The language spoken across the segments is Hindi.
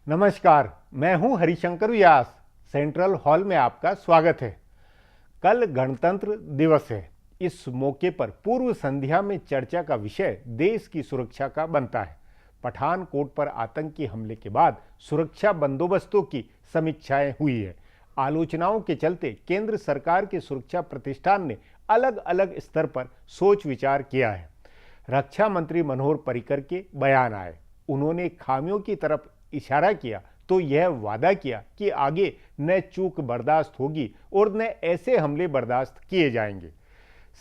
नमस्कार, मैं हूं हरिशंकर व्यास। सेंट्रल हॉल में आपका स्वागत है। कल गणतंत्र दिवस है। इस मौके पर पूर्व संध्या में चर्चा का विषय देश की सुरक्षा का बनता है। पठानकोट पर आतंकी हमले के बाद सुरक्षा बंदोबस्तों की समीक्षाएं हुई है। आलोचनाओं के चलते केंद्र सरकार के सुरक्षा प्रतिष्ठान ने अलग अलग स्तर पर सोच विचार किया है। रक्षा मंत्री मनोहर पर्रिकर के बयान आए। उन्होंने खामियों की तरफ इशारा किया तो यह वादा किया कि आगे न चूक बर्दाश्त होगी और न ऐसे हमले बर्दाश्त किए जाएंगे।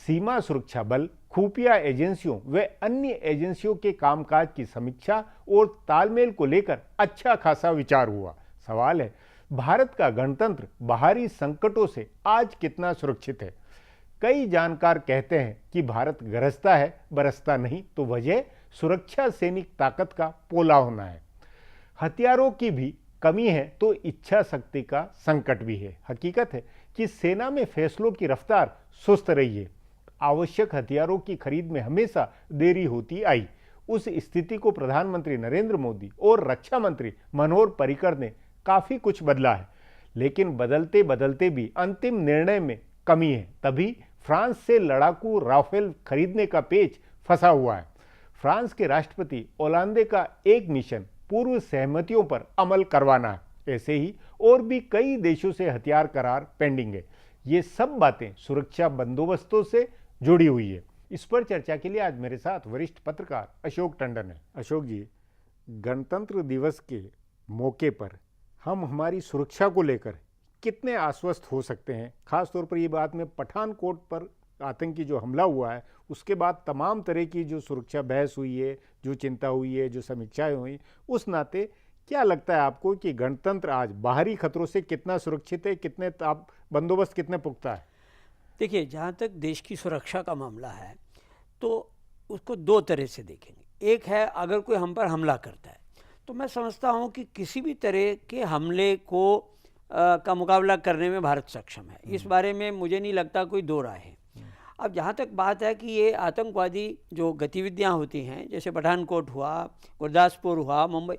सीमा सुरक्षा बल, खुफिया एजेंसियों व अन्य एजेंसियों के कामकाज की समीक्षा और तालमेल को लेकर अच्छा खासा विचार हुआ। सवाल है, भारत का गणतंत्र बाहरी संकटों से आज कितना सुरक्षित है? कई जानकार कहते हैं कि भारत गरजता है, बरसता नहीं। तो वजह सुरक्षा सैनिक ताकत का पोला होना है। हथियारों की भी कमी है तो इच्छा शक्ति का संकट भी है। हकीकत है कि सेना में फैसलों की रफ्तार सुस्त रही है। आवश्यक हथियारों की खरीद में हमेशा देरी होती आई। उस स्थिति को प्रधानमंत्री नरेंद्र मोदी और रक्षा मंत्री मनोहर पर्रिकर ने काफी कुछ बदला है, लेकिन बदलते बदलते भी अंतिम निर्णय में कमी है। तभी फ्रांस से लड़ाकू राफेल खरीदने का पेच फंसा हुआ है। फ्रांस के राष्ट्रपति ओलांदे का एक मिशन पूर्व सहमतियों पर अमल करवाना है। ऐसे ही और भी कई देशों से हथियार करार पेंडिंग है। ये सब बातें सुरक्षा बंदोबस्तों से जुड़ी हुई है। इस पर चर्चा के लिए आज मेरे साथ वरिष्ठ पत्रकार अशोक टंडन है। अशोक जी, गणतंत्र दिवस के मौके पर हम हमारी सुरक्षा को लेकर कितने आश्वस्त हो सकते हैं? खासतौर पर ये बात में पठानकोट पर आतंकी जो हमला हुआ है उसके बाद तमाम तरह की जो सुरक्षा बहस हुई है, जो चिंता हुई है, जो समीक्षाएं हुई, उस नाते क्या लगता है आपको कि गणतंत्र आज बाहरी खतरों से कितना सुरक्षित है? कितने बंदोबस्त कितने पुख्ता है? देखिए, जहाँ तक देश की सुरक्षा का मामला है तो उसको दो तरह से देखेंगे। एक है, अगर कोई हम पर हमला करता है तो मैं समझता हूँ कि किसी भी तरह के हमले को का मुकाबला करने में भारत सक्षम है। इस बारे में मुझे नहीं लगता कोई दो राय है। अब जहाँ तक बात है कि ये आतंकवादी जो गतिविधियाँ होती हैं, जैसे पठानकोट हुआ, गुरदासपुर हुआ, मुंबई,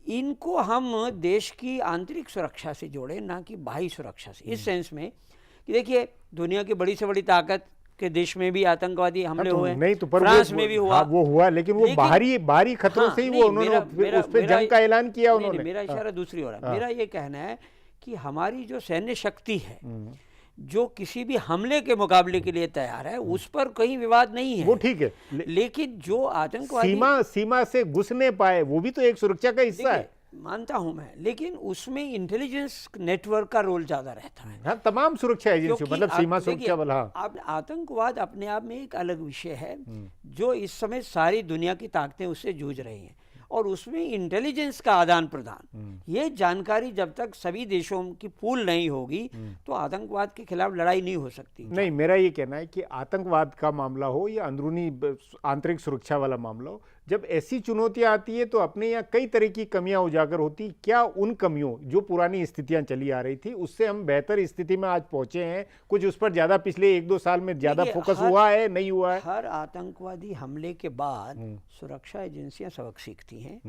इनको हम देश की आंतरिक सुरक्षा से जोड़ें, ना कि बाहरी सुरक्षा से। इस सेंस में कि देखिए, दुनिया की बड़ी से बड़ी ताकत के देश में भी आतंकवादी हमले हुए, नहीं तो पर फ्रांस में भी हुआ। वो हुआ, लेकिन वो बाहरी खतरों से ही वो उन्होंने उस पे जंग का ऐलान किया उन्होंने। मेरा इशारा दूसरी ओर है। मेरा ये कहना है कि हमारी जो सैन्य शक्ति है, जो किसी भी हमले के मुकाबले के लिए तैयार है, उस पर कहीं विवाद नहीं है, वो ठीक है। लेकिन जो आतंकवादी सीमा से घुसने पाए, वो भी तो एक सुरक्षा का हिस्सा है। मानता हूं मैं, लेकिन उसमें इंटेलिजेंस नेटवर्क का रोल ज्यादा रहता है। हाँ, तमाम सुरक्षा एजेंसी, मतलब सीमा सुरक्षा बल। हाँ, अब आतंकवाद अपने आप में एक अलग विषय है जो इस समय सारी दुनिया की ताकतें उससे जूझ रही हैं, और उसमें इंटेलिजेंस का आदान प्रदान, ये जानकारी जब तक सभी देशों की पूल नहीं होगी तो आतंकवाद के खिलाफ लड़ाई नहीं हो सकती। नहीं, मेरा ये कहना है कि आतंकवाद का मामला हो या अंदरूनी आंतरिक सुरक्षा वाला मामला हो, जब ऐसी चुनौतियां आती है तो अपने यहाँ कई तरह की कमियां उजागर होती। क्या उन कमियों, जो पुरानी स्थितियां चली आ रही थी, उससे हम बेहतर स्थिति में आज पहुंचे हैं? कुछ उस पर ज्यादा पिछले 1-2 साल में ज्यादा फोकस हुआ है, नहीं हुआ है? हर आतंकवादी हमले के बाद सुरक्षा एजेंसियां सबक सीखती हैं।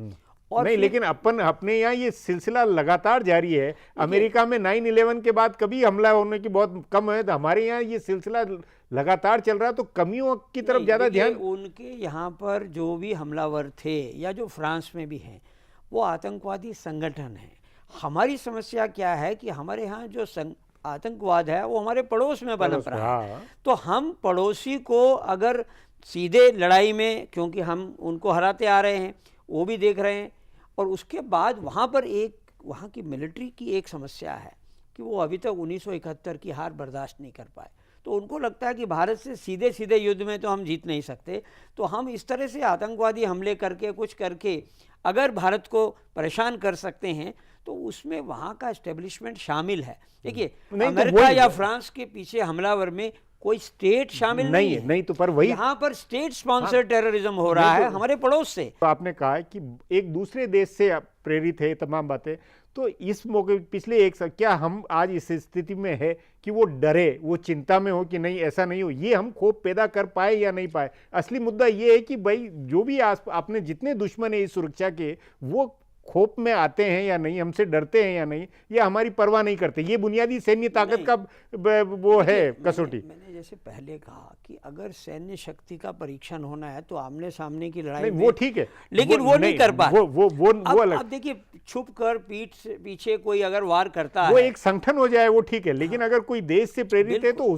और नहीं, लेकिन अपने यहाँ ये सिलसिला लगातार जारी है। अमेरिका में 9/11 के बाद कभी हमला होने की बहुत कम है, तो हमारे यहाँ ये सिलसिला लगातार चल रहा है। तो कमियों की तरफ ज्यादा ध्यान। उनके यहाँ पर जो भी हमलावर थे या जो फ्रांस में भी हैं, वो आतंकवादी संगठन है। हमारी समस्या क्या है कि हमारे यहाँ जो आतंकवाद है वो हमारे पड़ोस में पनप रहा है। तो हम पड़ोसी को अगर सीधे लड़ाई में, क्योंकि हम उनको हराते आ रहे हैं, वो भी देख रहे हैं, और उसके बाद वहाँ की मिलिट्री की एक समस्या है कि वो अभी तक 1971 की हार बर्दाश्त नहीं कर पाए। तो उनको लगता है कि भारत से सीधे सीधे युद्ध में तो हम जीत नहीं सकते, तो हम इस तरह से आतंकवादी हमले करके, कुछ करके अगर भारत को परेशान कर सकते हैं तो उसमें वहाँ का एस्टेब्लिशमेंट शामिल है। देखिए, अमेरिका या फ्रांस के पीछे हमलावर में कोई स्टेट शामिल नहीं है। नहीं तो पर वही यहाँ पर स्टेट स्पॉन्सर टेररिज्म हो रहा है हमारे पड़ोस से। तो आपने कहा कि एक दूसरे देश से प्रेरित है तमाम बातें। तो इस मौके पिछले एक साल क्या हम आज इस स्थिति में है कि वो डरे, वो चिंता में हो कि नहीं ऐसा नहीं हो? ये हम खौफ पैदा कर पाए या नहीं पाए? असली मुद्दा ये है कि भाई जो भी आपने जितने दुश्मन है इस सुरक्षा के, वो खोप में आते हैं या नहीं, हमसे डरते हैं या नहीं, ये हमारी परवाह नहीं करते। ये बुनियादी सैन्य ताकत का वो है कसौटी। मैंने जैसे पहले कहा कि अगर सैन्य शक्ति का परीक्षण होना है तो आमने सामने की लड़ाई नहीं, में, वो ठीक है, लेकिन वो नहीं कर पा वो अलग। अब देखिए, छुप कर पीठ से पीछे कोई अगर वार करता वो है, एक संगठन हो जाए वो ठीक है, लेकिन अगर कोई देश से प्रेरित है तो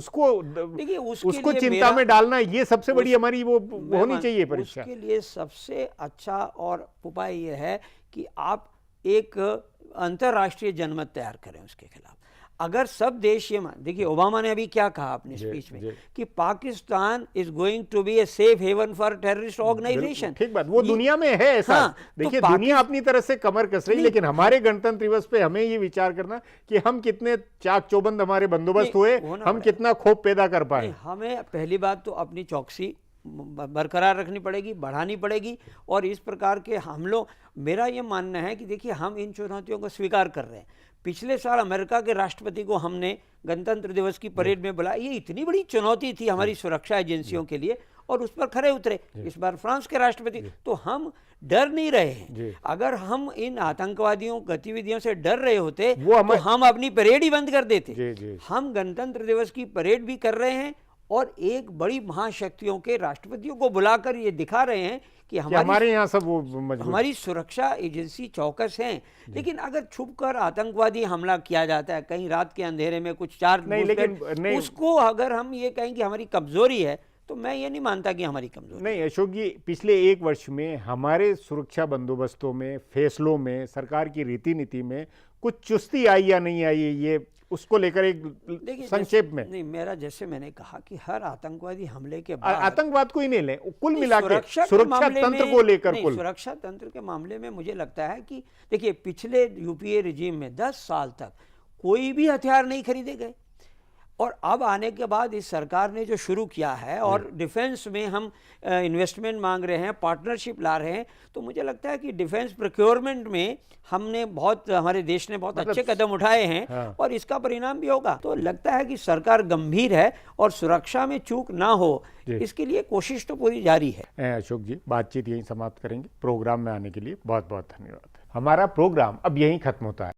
देखिए उसको चिंता में डालना, ये सबसे बड़ी हमारी वो होनी चाहिए परीक्षा। उसके लिए सबसे अच्छा और उपाय ये है कि आप एक अंतर्राष्ट्रीय जनमत तैयार करें उसके खिलाफ। अगर सब देश ये देखिए, ओबामा ने अभी क्या कहा अपनी स्पीच में कि Pakistan is going to be a safe haven for terrorist organisation. ठीक बात, वो दुनिया में है ऐसा। हाँ, देखिए, दुनिया अपनी तरह से कमर कस रही, लेकिन हमारे गणतंत्र दिवस पे हमें ये विचार करना कि हम कितने चाक चौबंद हमारे बंदोबस्त हुए, हम कितना खोप पैदा कर पाए। हमें पहली बात तो अपनी चौकसी बरकरार रखनी पड़ेगी, बढ़ानी पड़ेगी। और इस प्रकार के हमलों, मेरा ये मानना है कि देखिए, हम इन चुनौतियों को स्वीकार कर रहे हैं। पिछले साल अमेरिका के राष्ट्रपति को हमने गणतंत्र दिवस की परेड में बुलाया, ये इतनी बड़ी चुनौती थी हमारी सुरक्षा एजेंसियों के लिए, और उस पर खरे उतरे। इस बार फ्रांस के राष्ट्रपति, तो हम डर नहीं रहे हैं। अगर हम इन आतंकवादियों गतिविधियों से डर रहे होते तो हम अपनी परेड ही बंद कर देते। हम गणतंत्र दिवस की परेड भी कर रहे हैं और एक बड़ी महाशक्तियों के राष्ट्रपतियों को बुलाकर ये दिखा रहे हैं कि हमारे यहाँ सब वो हमारी सुरक्षा एजेंसी चौकस हैं। लेकिन अगर छुपकर आतंकवादी हमला किया जाता है कहीं रात के अंधेरे में, कुछ चार नहीं, उसको अगर हम ये कहें कि हमारी कमजोरी है, तो मैं ये नहीं मानता कि हमारी कमजोरी नहीं। अशोक जी, पिछले एक वर्ष में हमारे सुरक्षा बंदोबस्तों में, फैसलों में, सरकार की रीति नीति में कुछ चुस्ती आई या नहीं आई, ये उसको लेकर एक संक्षेप में। नहीं, मेरा जैसे मैंने कहा कि हर आतंकवादी हमले के बाद, आतंकवाद को ही नहीं ले, कुल मिलाकर सुरक्षा तंत्र को लेकर, सुरक्षा तंत्र के मामले में मुझे लगता है कि देखिए, पिछले यूपीए रिजीम में 10 साल तक कोई भी हथियार नहीं खरीदे गए, और अब आने के बाद इस सरकार ने जो शुरू किया है और डिफेंस में हम इन्वेस्टमेंट मांग रहे हैं, पार्टनरशिप ला रहे हैं, तो मुझे लगता है कि डिफेंस प्रोक्योरमेंट में हमने हमारे देश ने बहुत अच्छे कदम उठाए हैं। हाँ। और इसका परिणाम भी होगा। तो लगता है कि सरकार गंभीर है और सुरक्षा में चूक ना हो, इसके लिए कोशिश तो पूरी जारी है। अशोक जी, बातचीत यहीं समाप्त करेंगे। प्रोग्राम में आने के लिए बहुत बहुत धन्यवाद। हमारा प्रोग्राम अब यहीं खत्म होता है।